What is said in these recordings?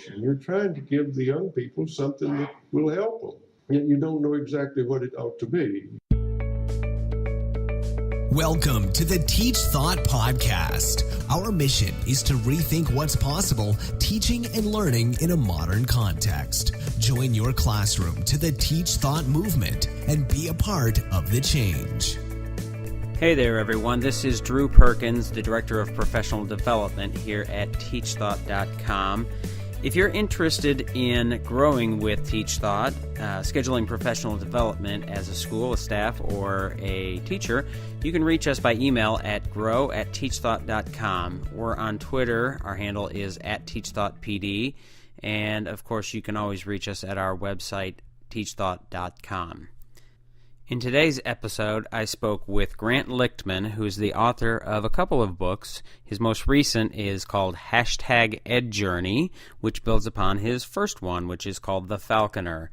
And you're trying to give the young people something that will help them, yet you don't know exactly what it ought to be. Welcome to the Teach Thought Podcast. Our mission is to rethink what's possible teaching and learning in a modern context. Join your classroom to the Teach Thought movement and be a part of the change. Hey there, everyone. This is Drew Perkins, the Director of Professional Development here at teachthought.com. If you're interested in growing with TeachThought, scheduling professional development as a school, a staff, or a teacher, you can reach us by email at grow@teachthought.com. We're on Twitter. Our handle is @teachthoughtpd. And, of course, you can always reach us at our website, teachthought.com. In today's episode, I spoke with Grant Lichtman, who is the author of a couple of books. His most recent is called #EdJourney, which builds upon his first one, which is called The Falconer.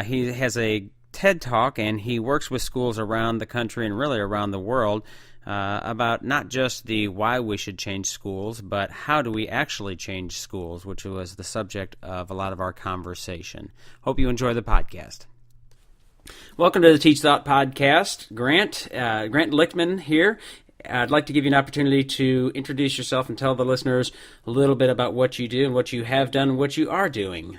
He has a TED Talk, and he works with schools around the country and really around the world about not just the why we should change schools, but how do we actually change schools, which was the subject of a lot of our conversation. Hope you enjoy the podcast. Welcome to the Teach Thought Podcast. Grant Lichtman here. I'd like to give you an opportunity to introduce yourself and tell the listeners a little bit about what you do and what you have done and what you are doing.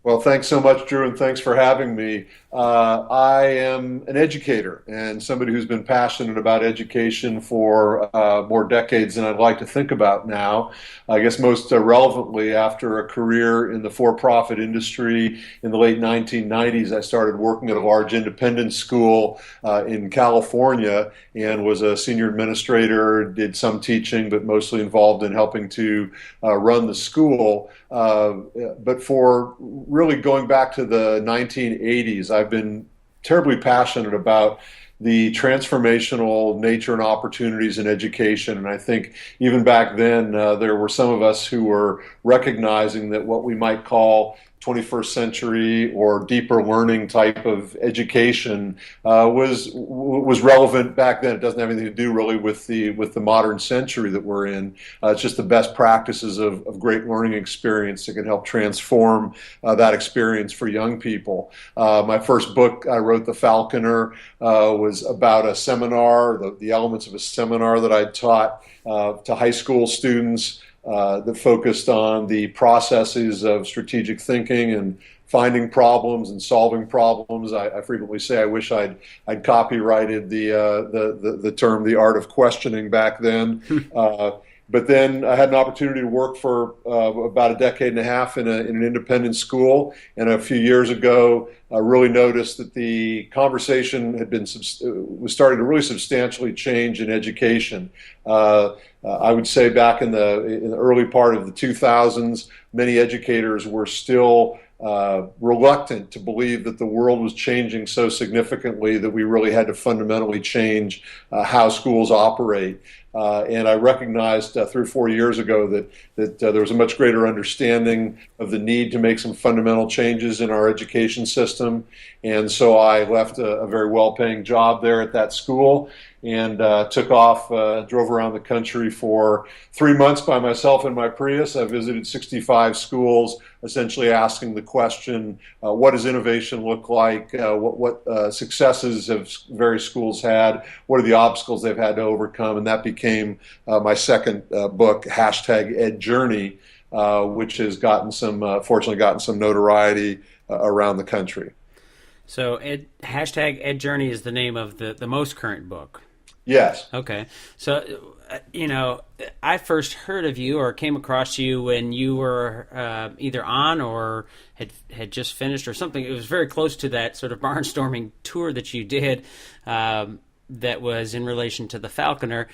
Well, thanks so much, Drew, and thanks for having me. I am an educator and somebody who's been passionate about education for more decades than I'd like to think about now. I guess most relevantly, after a career in the for-profit industry in the late 1990s, I started working at a large independent school in California and was a senior administrator, did some teaching, but mostly involved in helping to run the school. But for really going back to the 1980s, I've been terribly passionate about the transformational nature and opportunities in education. And I think even back then, there were some of us who were recognizing that what we might call 21st century or deeper learning type of education was relevant back then. It doesn't have anything to do really with the modern century that we're in. It's just the best practices of great learning experience that can help transform that experience for young people. My first book I wrote, The Falconer, was about a seminar, the elements of a seminar that I taught to high school students that focused on the processes of strategic thinking and finding problems and solving problems. I frequently say I wish I'd copyrighted the term "the art of questioning" back then. But then I had an opportunity to work for about a decade and a half in an independent school, and a few years ago, I really noticed that the conversation was starting to really substantially change in education. I would say back in the early part of the 2000s, many educators were still reluctant to believe that the world was changing so significantly that we really had to fundamentally change how schools operate. And I recognized 3 or 4 years ago that there was a much greater understanding of the need to make some fundamental changes in our education system. And so I left a very well-paying job there at that school and took off, drove around the country for 3 months by myself in my Prius. I visited 65 schools, essentially asking the question, what does innovation look like? What successes have various schools had? What are the obstacles they've had to overcome? And that became my second book, #EdJourney, which has fortunately gotten some notoriety around the country. So #EdJourney is the name of the most current book. Yes. Okay. So, I first heard of you or came across you when you were either on or had just finished or something. It was very close to that sort of barnstorming tour that you did that was in relation to the Falconer.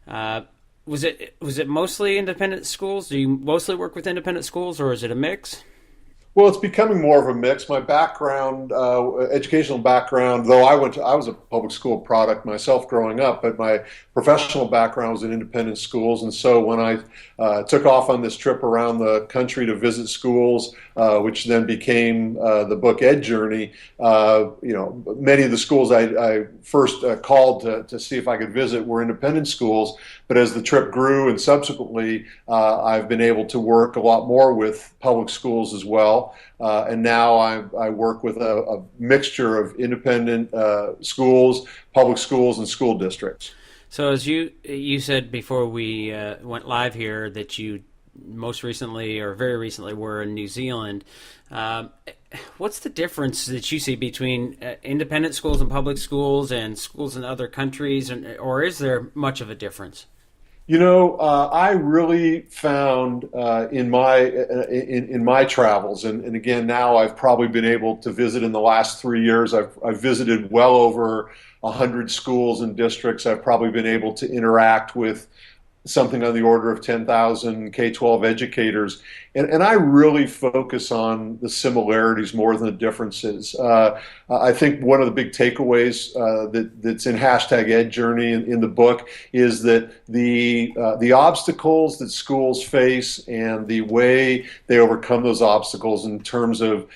Was it mostly independent schools? Do you mostly work with independent schools, or is it a mix? Well, it's becoming more of a mix. My background, educational background, though I was a public school product myself growing up, but my professional background was in independent schools. And so when I took off on this trip around the country to visit schools, which then became the book Ed Journey, many of the schools I first called to see if I could visit were independent schools. But as the trip grew and subsequently, I've been able to work a lot more with public schools as well. And now I work with a mixture of independent schools, public schools, and school districts. So as you said before we went live here that you most recently or very recently were in New Zealand. What's the difference that you see between independent schools and public schools and schools in other countries, or is there much of a difference? I really found in my travels, and again now I've probably been able to visit in the last 3 years. I've visited well over 100 schools and districts. I've probably been able to interact with something on the order of 10,000 K-12 educators. And I really focus on the similarities more than the differences. I think one of the big takeaways that's in #EdJourney in the book is that the obstacles that schools face and the way they overcome those obstacles in terms of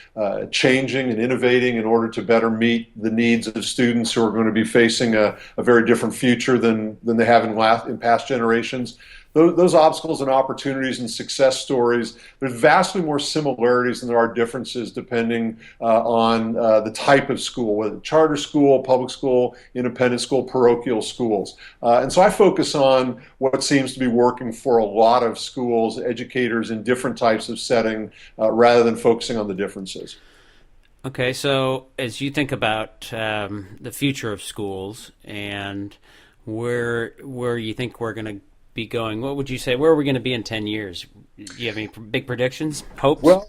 changing and innovating in order to better meet the needs of students who are going to be facing a very different future than they have in past generations. Those obstacles and opportunities and success stories, there's vastly more similarities than there are differences depending on the type of school, whether charter school, public school, independent school, parochial schools. And so I focus on what seems to be working for a lot of schools, educators in different types of setting, rather than focusing on the differences. Okay, so as you think about the future of schools and where you think we're going to be going, what would you say? Where are we going to be in 10 years? Do you have any big predictions, hopes? Well,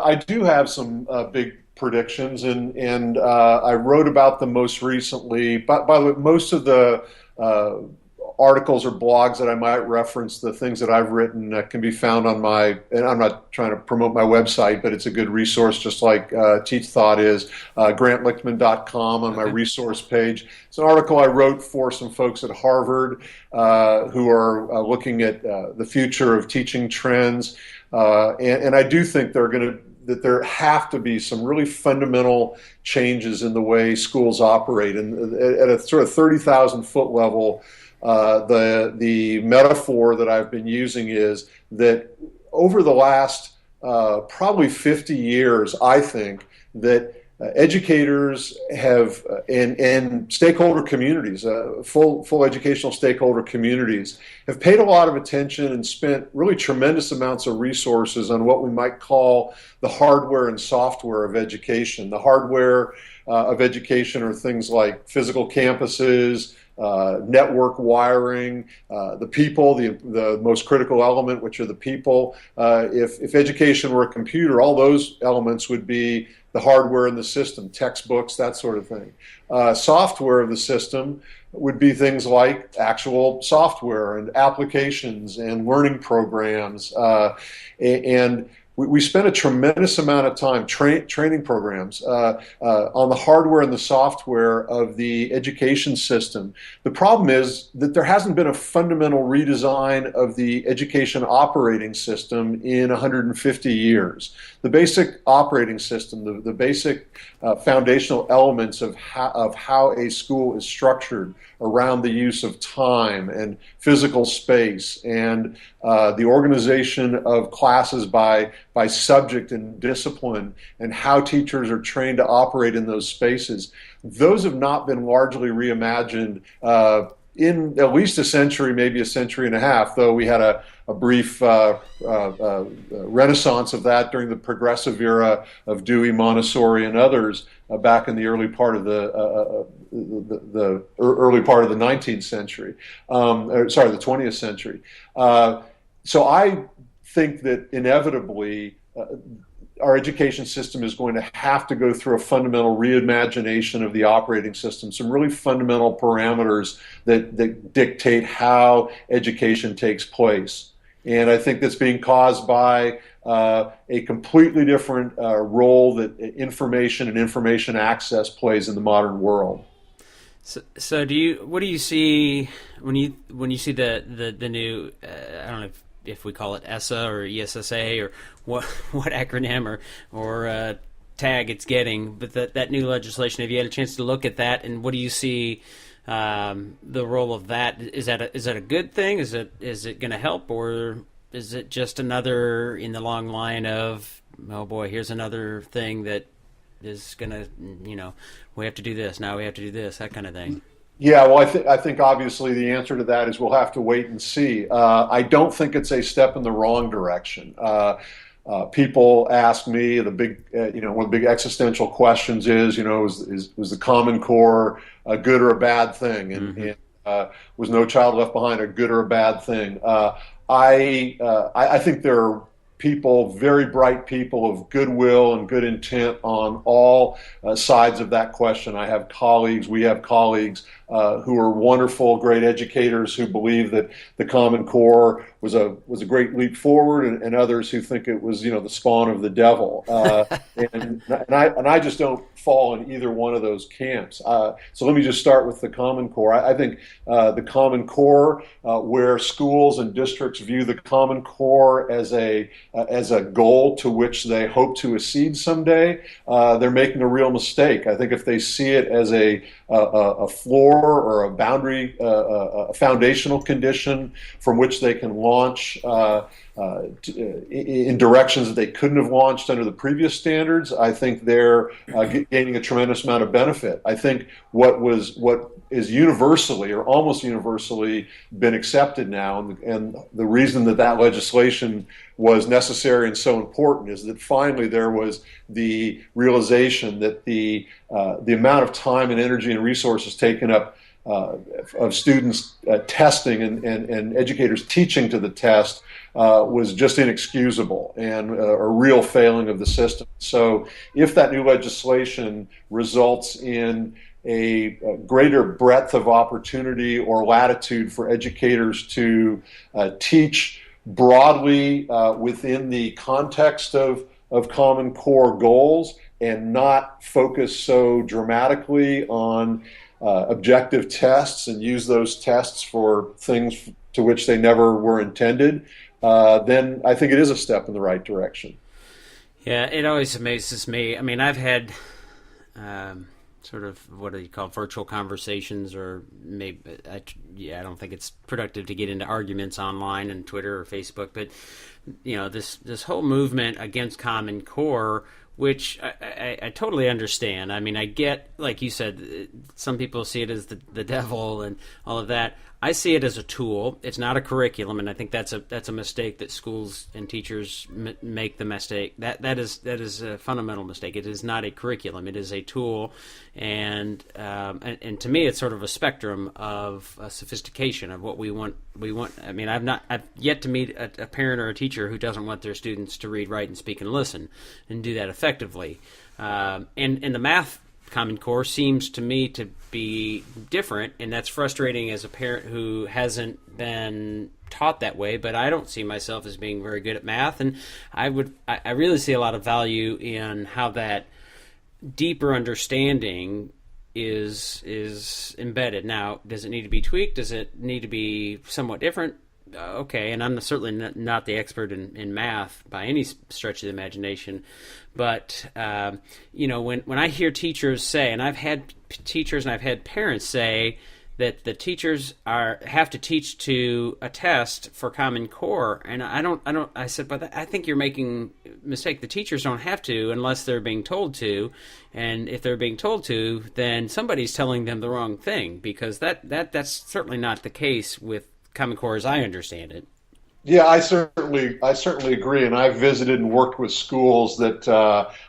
I do have some big predictions, and I wrote about them most recently. By the way, most of the articles or blogs that I might reference, the things that I've written can be found on my, and I'm not trying to promote my website, but it's a good resource just like Teach Thought is, grantlichtman.com on my resource page. It's an article I wrote for some folks at Harvard who are looking at the future of teaching trends. And I do think that there have to be some really fundamental changes in the way schools operate. And at a sort of 30,000 foot level, the metaphor that I've been using is that over the last probably 50 years, I think that educators have and stakeholder communities, full educational stakeholder communities, have paid a lot of attention and spent really tremendous amounts of resources on what we might call the hardware and software of education. The hardware of education are things like physical campuses, network wiring, the people, the most critical element, which are the people. If education were a computer, all those elements would be the hardware in the system, textbooks, that sort of thing. Software of the system would be things like actual software and applications and learning programs. And we spent a tremendous amount of time training programs on the hardware and the software of the education system. The problem is that there hasn't been a fundamental redesign of the education operating system in 150 years. The basic operating system, the basic foundational elements of how a school is structured around the use of time and physical space and the organization of classes by subject and discipline and how teachers are trained to operate in those spaces. Those have not been largely reimagined in at least a century, maybe a century and a half, though we had a brief renaissance of that during the progressive era of Dewey, Montessori, and others back in the early part of the early part of the 19th century, the 20th century. So I think that inevitably our education system is going to have to go through a fundamental reimagination of the operating system, some really fundamental parameters that dictate how education takes place. And I think that's being caused by a completely different role that information and information access plays in the modern world. So what do you see when you see the new I don't know if we call it ESSA or ESSA or what acronym or tag it's getting, but that new legislation, have you had a chance to look at that, and what do you see the role of that? Is that a good thing? Is it going to help, or is it just another in the long line of, oh boy, here's another thing that is going to, we have to do this, now we have to do this, that kind of thing? Yeah, well, I think obviously the answer to that is we'll have to wait and see. I don't think it's a step in the wrong direction. People ask me the big, one of the big existential questions is was the Common Core a good or a bad thing, and was No Child Left Behind a good or a bad thing? I think there are people, very bright people of goodwill and good intent on all sides of that question. We have colleagues who are wonderful, great educators who believe that the Common Core was a great leap forward, and others who think it was the spawn of the devil. And I just don't fall in either one of those camps. So let me just start with the Common Core. I think the Common Core, where schools and districts view the Common Core as a goal to which they hope to accede someday, they're making a real mistake. I think if they see it as a floor or a boundary, a foundational condition from which they can launch in directions that they couldn't have launched under the previous standards, I think they're gaining a tremendous amount of benefit. I think what is universally or almost universally been accepted now, and the reason that legislation was necessary and so important is that finally there was the realization that the amount of time and energy and resources taken up of students testing and educators teaching to the test was just inexcusable and a real failing of the system. So if that new legislation results in a greater breadth of opportunity or latitude for educators to teach broadly within the context of Common Core goals and not focus so dramatically on objective tests and use those tests for things to which they never were intended, then I think it is a step in the right direction. Yeah, it always amazes me. I mean, I've had sort of, what do you call, virtual conversations, or maybe, I don't think it's productive to get into arguments online and Twitter or Facebook, but this whole movement against Common Core, which I totally understand. I mean, I get, like you said, some people see it as the devil and all of that. I see it as a tool. It's not a curriculum, and I think that's a mistake that schools and teachers make the mistake. That is a fundamental mistake. It is not a curriculum. It is a tool, and to me, it's sort of a spectrum of sophistication of what we want. I mean, I've yet to meet a parent or a teacher who doesn't want their students to read, write, and speak and listen, and do that effectively. And the math Common Core seems to me to be different, and that's frustrating as a parent who hasn't been taught that way. But I don't see myself as being very good at math, and I really see a lot of value in how that deeper understanding is embedded. Now, does it need to be tweaked? Does it need to be somewhat different? Okay, and I'm certainly not the expert in math by any stretch of the imagination, but when I hear teachers say, and I've had teachers and I've had parents say that the teachers have to teach to a test for Common Core, and I said, but I think you're making a mistake. The teachers don't have to unless they're being told to, and if they're being told to, then somebody's telling them the wrong thing, because that's certainly not the case with Common Core as I understand it. Yeah, I certainly agree, and I've visited and worked with schools that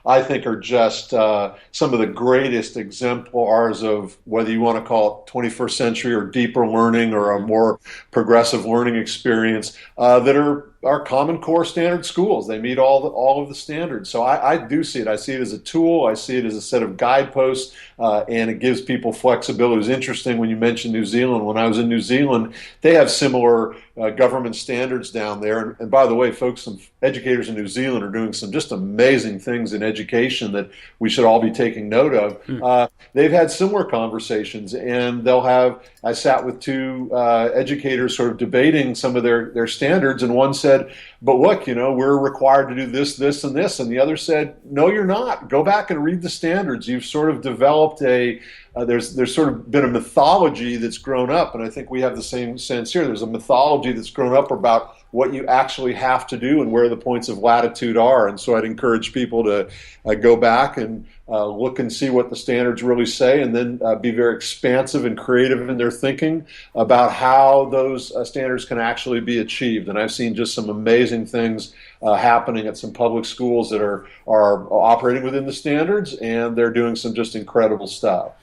I think are just some of the greatest exemplars of, whether you want to call it 21st century or deeper learning or a more progressive learning experience, that are Common Core standard schools. They meet all of the standards. So I do see it. I see it as a tool. I see it as a set of guideposts, and it gives people flexibility. It was interesting when you mentioned New Zealand. When I was in New Zealand, they have similar government standards down there. And by the way, folks educators in New Zealand are doing some just amazing things in education that we should all be taking note of. They've had similar conversations, and I sat with two educators sort of debating some of their standards, and one said, but look, we're required to do this, this, and this. And the other said, no, you're not. Go back and read the standards. You've sort of developed there's sort of been a mythology that's grown up, and I think we have the same sense here. There's a mythology that's grown up about what you actually have to do and where the points of latitude are. And so I'd encourage people to go back and look and see what the standards really say, and then be very expansive and creative in their thinking about how those standards can actually be achieved. And I've seen just some amazing things happening at some public schools that are operating within the standards, and they're doing some just incredible stuff.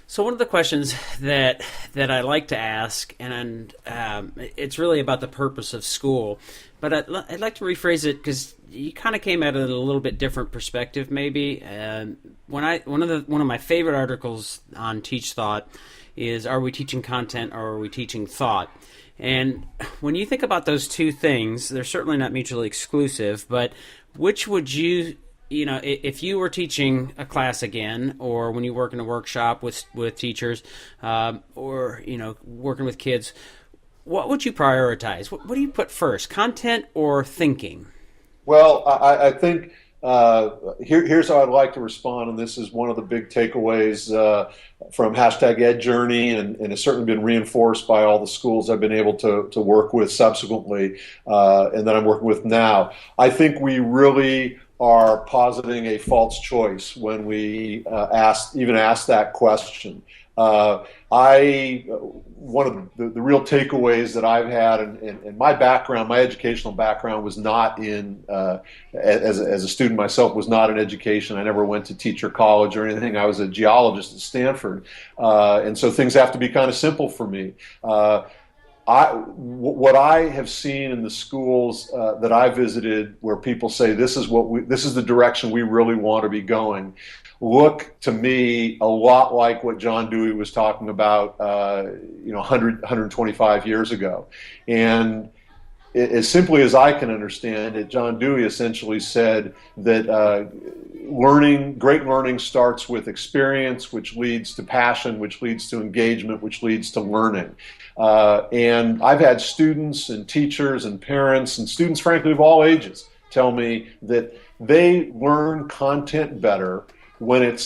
So one of the questions that I like to ask, and it's really about the purpose of school, but I'd like to rephrase it because you kind of came at it a little bit different perspective, maybe. One of my favorite articles on Teach Thought is, "Are we teaching content or are we teaching thought?" And when you think about those two things, they're certainly not mutually exclusive. But which would you? If you were teaching a class again, or when you work in a workshop with teachers, or working with kids, what would you prioritize? What do you put first, content or thinking? Well, I think here's how I'd like to respond, and this is one of the big takeaways from #EdJourney, and it's certainly been reinforced by all the schools I've been able to work with subsequently, and that I'm working with now. I think we really are positing a false choice when we ask that question. One of the real takeaways that I've had, and my background, my educational background was not in, as a student myself, was not in education. I never went to teacher college or anything. I was a geologist at Stanford. And so things have to be kind of simple for me. What I have seen in the schools that I visited, where people say this is the direction we really want to be going, look to me a lot like what John Dewey was talking about, 125 years ago. And as simply as I can understand it, John Dewey essentially said that great learning starts with experience, which leads to passion, which leads to engagement, which leads to learning. And I've had students and teachers and parents and students, frankly, of all ages, tell me that they learn content better when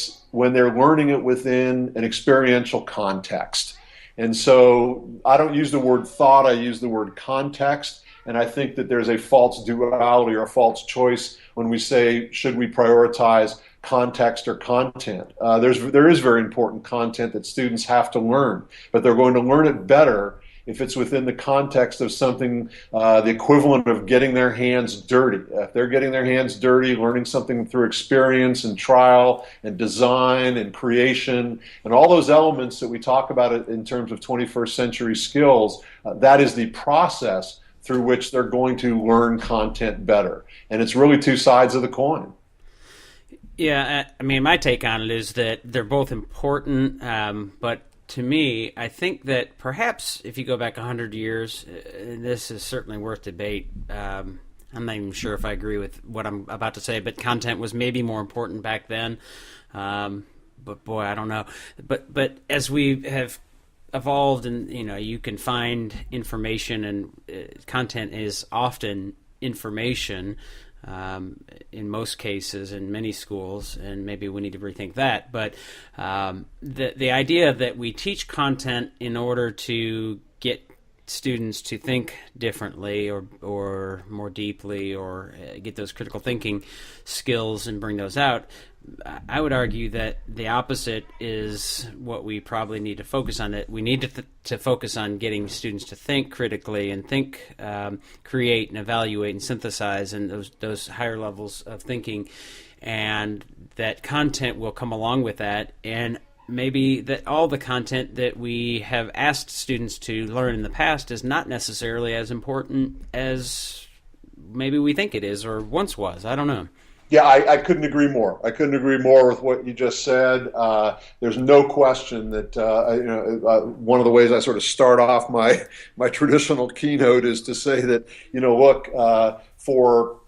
they're learning it within an experiential context. And so I don't use the word thought, I use the word context. And I think that there's a false duality or a false choice when we say, should we prioritize context or content? There is very important content that students have to learn, but they're going to learn it better if it's within the context of something, the equivalent of getting their hands dirty. If they're getting their hands dirty, learning something through experience and trial and design and creation and all those elements that we talk about in terms of 21st century skills, that is the process through which they're going to learn content better. And it's really two sides of the coin. Yeah, I mean, my take on it is that they're both important, but to me, I think that perhaps if you go back 100 years, this is certainly worth debate. I'm not even sure if I agree with what I'm about to say, but content was maybe more important back then. But boy, I don't know. But as we have evolved, and you can find information, and content is often information. In most cases, in many schools, and maybe we need to rethink that. But the idea that we teach content in order to get students to think differently or more deeply, or get those critical thinking skills and bring those out, I would argue that the opposite is what we probably need to focus on. That we need to focus on getting students to think critically and think, create and evaluate and synthesize, and those higher levels of thinking, and that content will come along with that. And maybe that all the content that we have asked students to learn in the past is not necessarily as important as maybe we think it is or once was. I don't know. Yeah, I couldn't agree more. I couldn't agree more with what you just said. There's no question that one of the ways I sort of start off my traditional keynote is to say that, look, for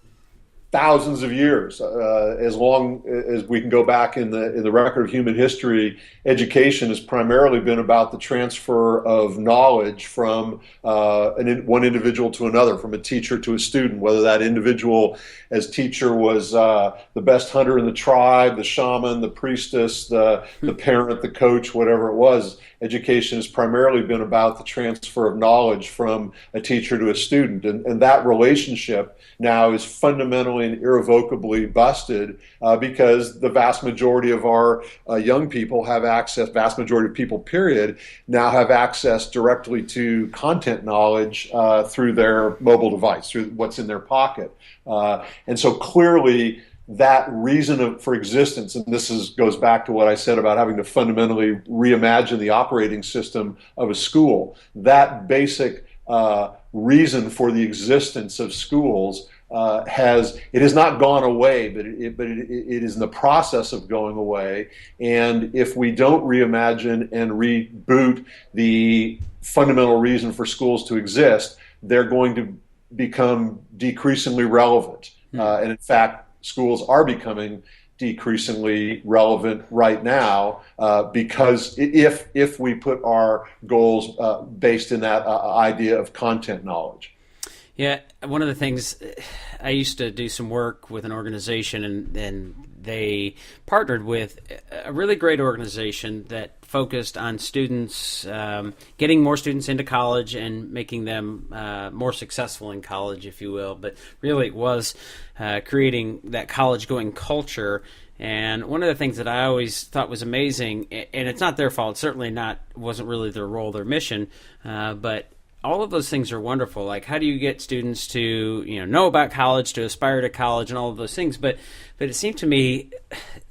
thousands of years, as long as we can go back in the record of human history, education has primarily been about the transfer of knowledge from one individual to another, from a teacher to a student, whether that individual as teacher was the best hunter in the tribe, the shaman, the priestess, the parent, the coach, whatever it was. Education has primarily been about the transfer of knowledge from a teacher to a student. And that relationship now is fundamentally and irrevocably busted because the vast majority of our young people have access, vast majority of people, period, now have access directly to content knowledge through their mobile device, through what's in their pocket. And so clearly, that reason for existence, and this goes back to what I said about having to fundamentally reimagine the operating system of a school, that basic reason for the existence of schools has not gone away, but it is in the process of going away. And if we don't reimagine and reboot the fundamental reason for schools to exist, they're going to become decreasingly relevant. And in fact, schools are becoming decreasingly relevant right now because if we put our goals based in that idea of content knowledge. Yeah, one of the things, I used to do some work with an organization, and they partnered with a really great organization that focused on students, getting more students into college and making them more successful in college, if you will. But really it was creating that college-going culture. And one of the things that I always thought was amazing, and it's not their fault, certainly wasn't really their role, their mission, but all of those things are wonderful. Like, how do you get students to know about college, to aspire to college, and all of those things? But it seemed to me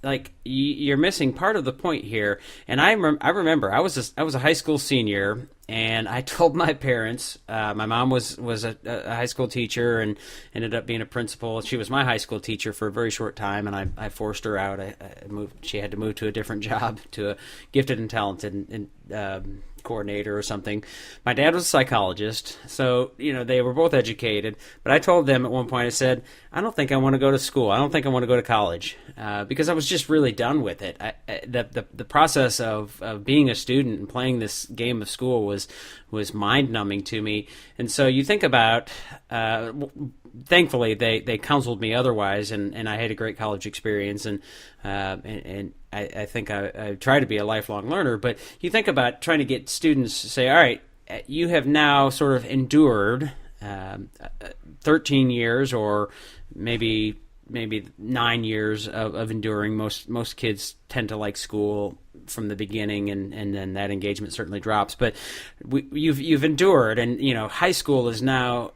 like you're missing part of the point here. And I remember I was a high school senior, and I told my parents. My mom was a high school teacher and ended up being a principal. She was my high school teacher for a very short time, and I forced her out. I moved. She had to move to a different job, to a gifted and talented coordinator or something. My dad was a psychologist, so they were both educated. But I told them at one point, I said, I don't think I want to go to school. I don't think I want to go to college because I was just really done with it. The process of being a student and playing this game of school was mind-numbing to me. And so you think about, thankfully they counseled me otherwise, and I had a great college experience, and I think I try to be a lifelong learner. But you think about trying to get students to say, all right, you have now sort of endured 13 years or maybe 9 years of enduring. Most kids tend to like school from the beginning, and then that engagement certainly drops. But you've endured, and high school is now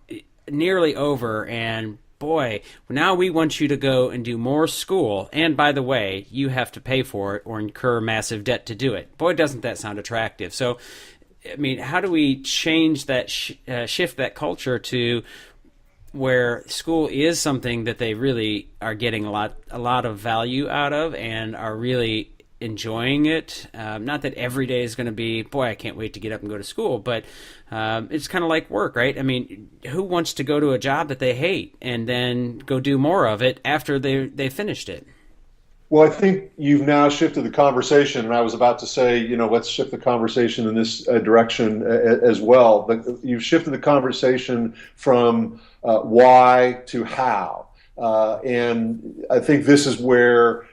nearly over, and boy, now we want you to go and do more school. And by the way, you have to pay for it or incur massive debt to do it. Boy, doesn't that sound attractive. So, I mean, how do we change that, shift that culture to where school is something that they really are getting a lot of value out of and are really enjoying it? Not that every day is going to be, boy, I can't wait to get up and go to school, but it's kind of like work, right? I mean, who wants to go to a job that they hate and then go do more of it after they finished it? Well, I think you've now shifted the conversation, and I was about to say, let's shift the conversation in this direction as well. But you've shifted the conversation from why to how. And I think this is where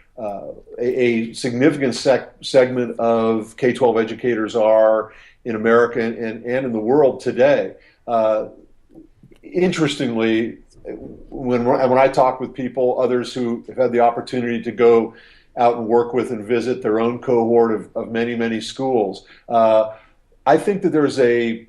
a significant segment of K-12 educators are in America and in the world today. Interestingly, when I talk with people, others who have had the opportunity to go out and work with and visit their own cohort of many, many schools, I think that there's a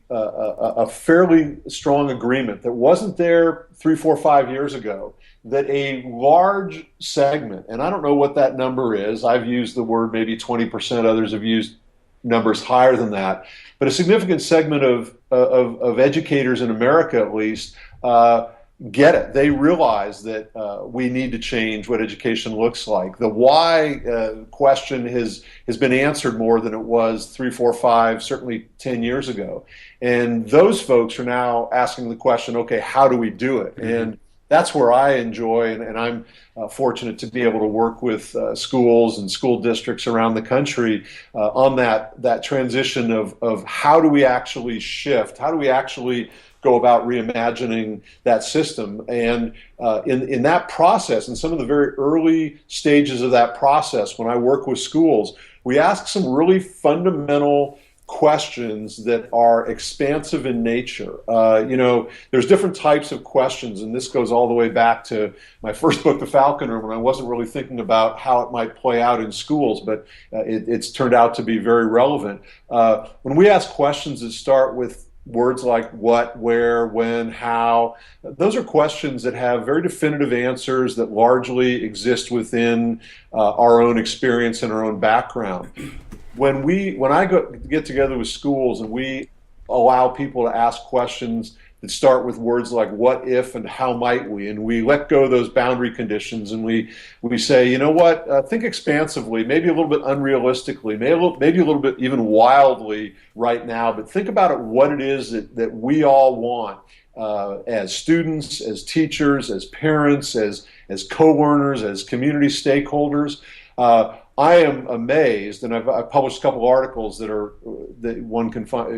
fairly strong agreement that wasn't there 3, 4, 5 years ago, that a large segment, and I don't know what that number is, I've used the word maybe 20%, others have used numbers higher than that, but a significant segment of educators in America, at least, get it. They realize that we need to change what education looks like. The why question has been answered more than it was 3, 4, 5, certainly 10 years ago. And those folks are now asking the question, okay, how do we do it? Mm-hmm. And that's where I enjoy, and I'm fortunate to be able to work with schools and school districts around the country on that transition of how do we actually shift, how do we actually go about reimagining that system. And in that process, in some of the very early stages of that process, when I work with schools, we ask some really fundamental questions that are expansive in nature. There's different types of questions, and this goes all the way back to my first book, The Falconer, when I wasn't really thinking about how it might play out in schools, but it's turned out to be very relevant. When we ask questions that start with words like what, where, when, how, those are questions that have very definitive answers that largely exist within our own experience and our own background. When I get together with schools and we allow people to ask questions that start with words like what if and how might we, and we let go of those boundary conditions, and we say, you know what, think expansively, maybe a little bit unrealistically, maybe a little bit even wildly right now, but think about it, what it is that we all want as students, as teachers, as parents, as co-learners, as community stakeholders. I am amazed, and I've published a couple of articles that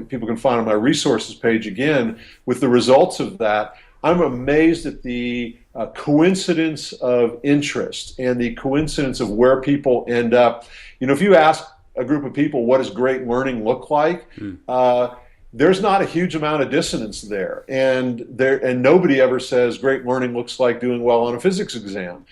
people can find on my resources page again with the results of that. I'm amazed at the coincidence of interest and the coincidence of where people end up. If you ask a group of people, what does great learning look like? There's not a huge amount of dissonance there, and nobody ever says great learning looks like doing well on a physics exam.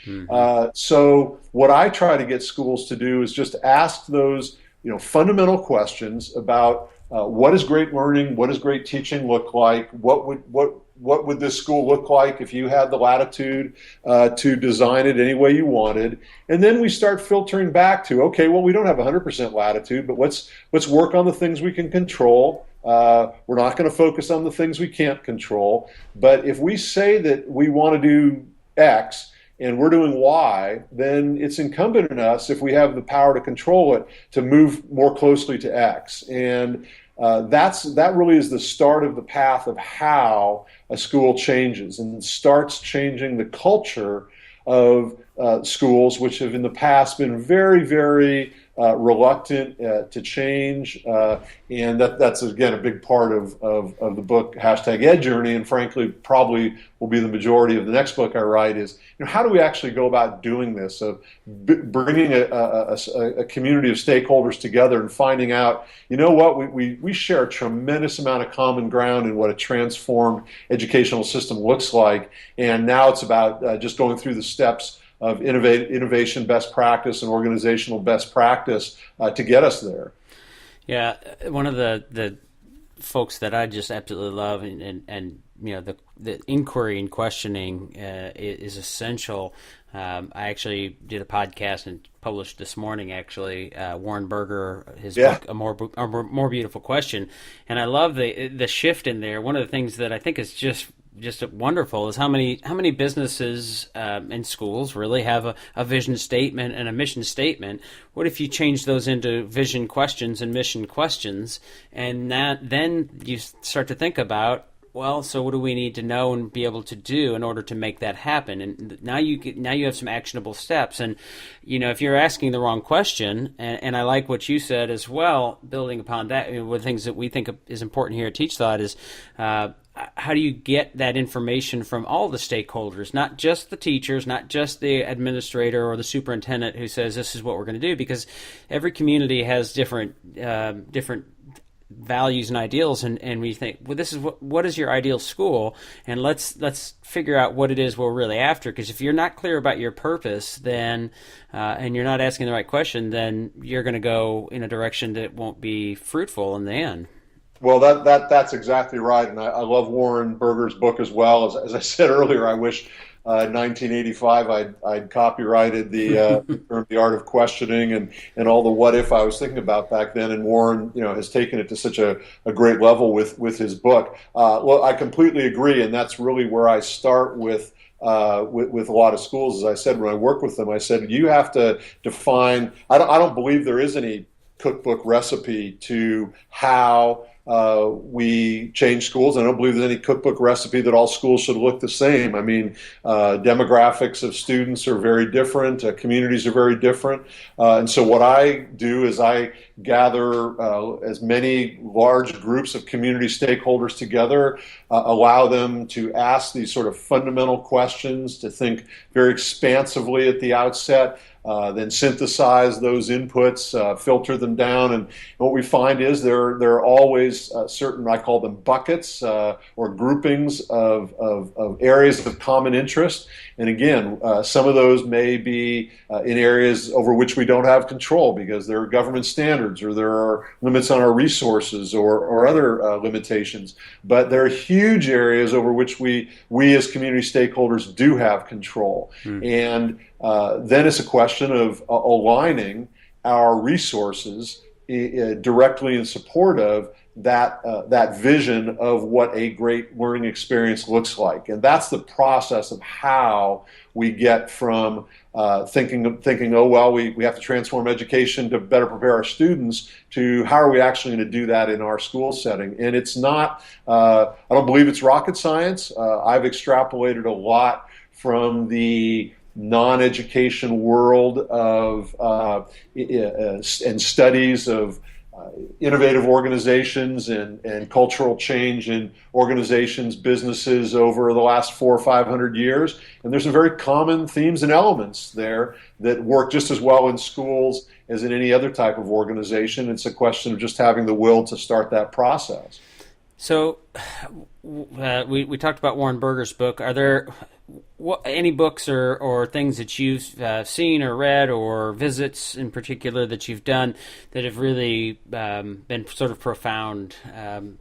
So what I try to get schools to do is just ask those fundamental questions about what is great learning, what does great teaching look like, what would this school look like if you had the latitude to design it any way you wanted, and then we start filtering back to, okay, well, we don't have 100% latitude, but let's work on the things we can control. We're not going to focus on the things we can't control. But if we say that we want to do X and we're doing Y, then it's incumbent on us, if we have the power to control it, to move more closely to X. And that really is the start of the path of how a school changes and starts changing the culture of schools, which have in the past been very, very reluctant to change, and that's again a big part of the book #EdJourney, and frankly probably will be the majority of the next book I write is how do we actually go about doing this, of bringing a community of stakeholders together and finding out what we share a tremendous amount of common ground in what a transformed educational system looks like, and now it's about just going through the steps of innovation best practice and organizational best practice to get us there. Yeah, one of the folks that I just absolutely love, and the inquiry and questioning is essential. I actually did a podcast and published this morning, Warren Berger, his book, A More Beautiful Question. And I love the shift in there. One of the things that I think is just wonderful is how many businesses and schools really have a vision statement and a mission statement. What if you change those into vision questions and mission questions, and then you start to think about, well, so what do we need to know and be able to do in order to make that happen? And now you have some actionable steps. And if you're asking the wrong question, and I like what you said as well, building upon that, one of the things that we think is important here at Teach Thought is how do you get that information from all the stakeholders, not just the teachers, not just the administrator or the superintendent who says this is what we're going to do, because every community has different values and ideals, and we think, well, this is what is your ideal school, and let's figure out what it is we're really after. Because if you're not clear about your purpose, then and you're not asking the right question, then you're going to go in a direction that won't be fruitful in the end. Well, that's exactly right, and I love Warren Berger's book as well. As I said earlier, I wish in 1985 I'd copyrighted the Art of Questioning and all the what if I was thinking about back then. And Warren, has taken it to such a great level with his book. Well, I completely agree, and that's really where I start with a lot of schools. As I said, when I work with them, I said you have to define. I don't believe there is any cookbook recipe to how we change schools. I don't believe there's any cookbook recipe that all schools should look the same. I mean, demographics of students are very different. Communities are very different. And so what I do is I gather as many large groups of community stakeholders together, allow them to ask these sort of fundamental questions, to think very expansively at the outset, then synthesize those inputs, filter them down, and what we find is there are always certain, I call them buckets or groupings of areas of common interest. And again, some of those may be in areas over which we don't have control because there are government standards or there are limits on our resources or other limitations. But there are huge areas over which we as community stakeholders do have control. And then it's a question of aligning our resources directly in support of that vision of what a great learning experience looks like. And that's the process of how we get from thinking, oh, well, we have to transform education to better prepare our students, to how are we actually going to do that in our school setting. And it's not, I don't believe it's rocket science. I've extrapolated a lot from the non-education world of and studies of innovative organizations and cultural change in organizations, businesses over the last 400 or 500 years. And there's some very common themes and elements there that work just as well in schools as in any other type of organization. It's a question of just having the will to start that process. So we talked about Warren Berger's book. Are there any books or things that you've seen or read or visits in particular that you've done that have really been sort of profound,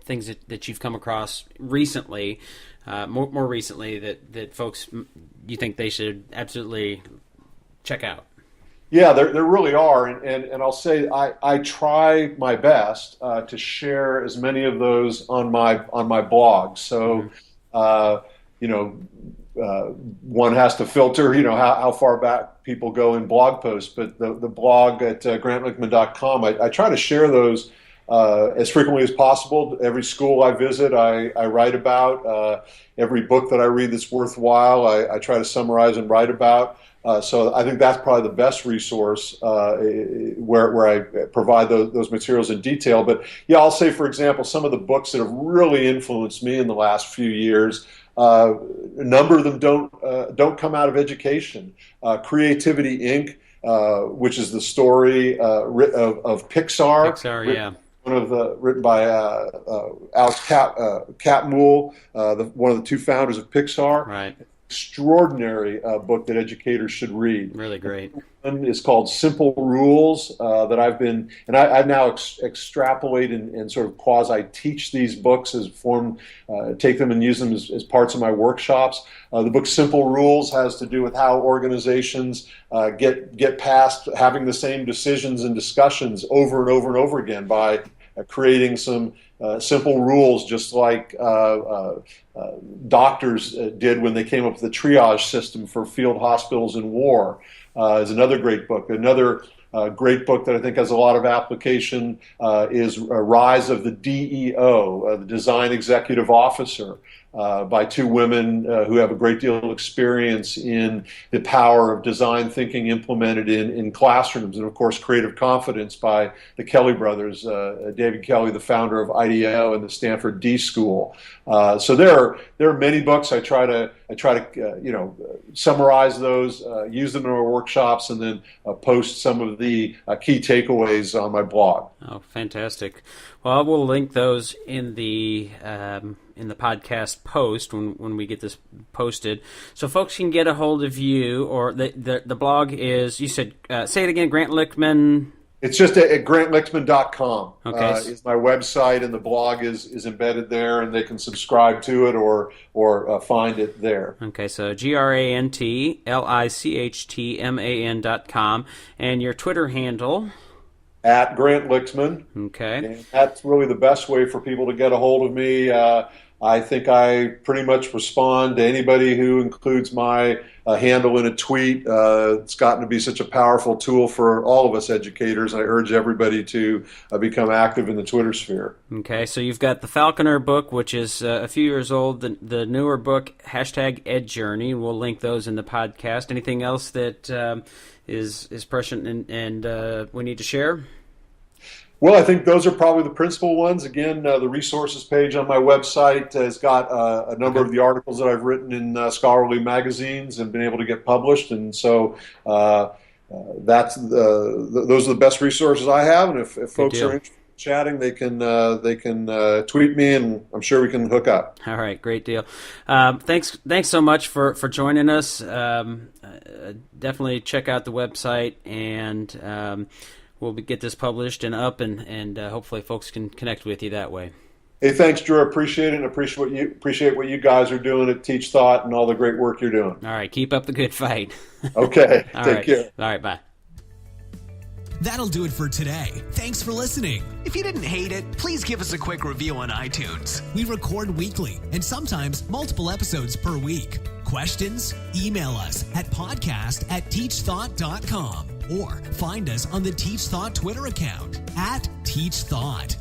things that you've come across recently, more recently, that folks you think they should absolutely check out? Yeah, there really are, and I'll say I try my best to share as many of those on my blog. So, one has to filter, how far back people go in blog posts. But the blog at grantlichtman.com, I try to share those as frequently as possible. Every school I visit, I write about. Every book that I read that's worthwhile, I try to summarize and write about. So I think that's probably the best resource where I provide those materials in detail. But yeah, I'll say, for example, some of the books that have really influenced me in the last few years, a number of them don't come out of education. Creativity Inc., which is the story of Pixar. Pixar, yeah. Written by Alex Catmull, one of the two founders of Pixar. Right. Extraordinary book that educators should read. Really great. One is called Simple Rules that I've now extrapolate and sort of quasi-teach these books as take them and use them as parts of my workshops. The book Simple Rules has to do with how organizations get past having the same decisions and discussions over and over and over again by creating some simple rules, just like doctors did when they came up with the triage system for field hospitals in war. Is another great book. Another great book that I think has a lot of application is Rise of the DEO, the Design Executive Officer, by two women who have a great deal of experience in the power of design thinking implemented in classrooms, and of course Creative Confidence by the Kelly brothers, David Kelly, the founder of IDEO and the Stanford D School. So there are many books. I try to summarize those, use them in our workshops, and then post some of the key takeaways on my blog. Oh, fantastic! Well, we'll link those in the podcast post when we get this posted, so folks can get a hold of you. Or the blog is, you said, say it again, Grant Lichtman. It's just at grantlichtman.com. Okay. Is my website, and the blog is embedded there, and they can subscribe to it or find it there. Okay, so GrantLichtman.com, and your Twitter handle at Grant Lichtman. Okay. And that's really the best way for people to get a hold of me. I think I pretty much respond to anybody who includes my handle in a tweet. It's gotten to be such a powerful tool for all of us educators. I urge everybody to become active in the Twitter sphere. Okay, so you've got the Falconer book, which is a few years old, the newer book, #EdJourney. We'll link those in the podcast. Anything else that is prescient and we need to share? Well, I think those are probably the principal ones. Again, the resources page on my website has got a number of the articles that I've written in scholarly magazines and been able to get published. And so those are the best resources I have. And if folks are interested in chatting, they can tweet me, and I'm sure we can hook up. All right, great deal. Thanks so much for joining us. Definitely check out the website, and we'll get this published and up, and hopefully folks can connect with you that way. Hey, thanks, Drew. I appreciate it, and appreciate what you guys are doing at Teach Thought and all the great work you're doing. All right, keep up the good fight. Okay, take care. All right, bye. That'll do it for today. Thanks for listening. If you didn't hate it, please give us a quick review on iTunes. We record weekly and sometimes multiple episodes per week. Questions? Email us at podcast@teachthought.com or find us on the Teach Thought Twitter account @TeachThought.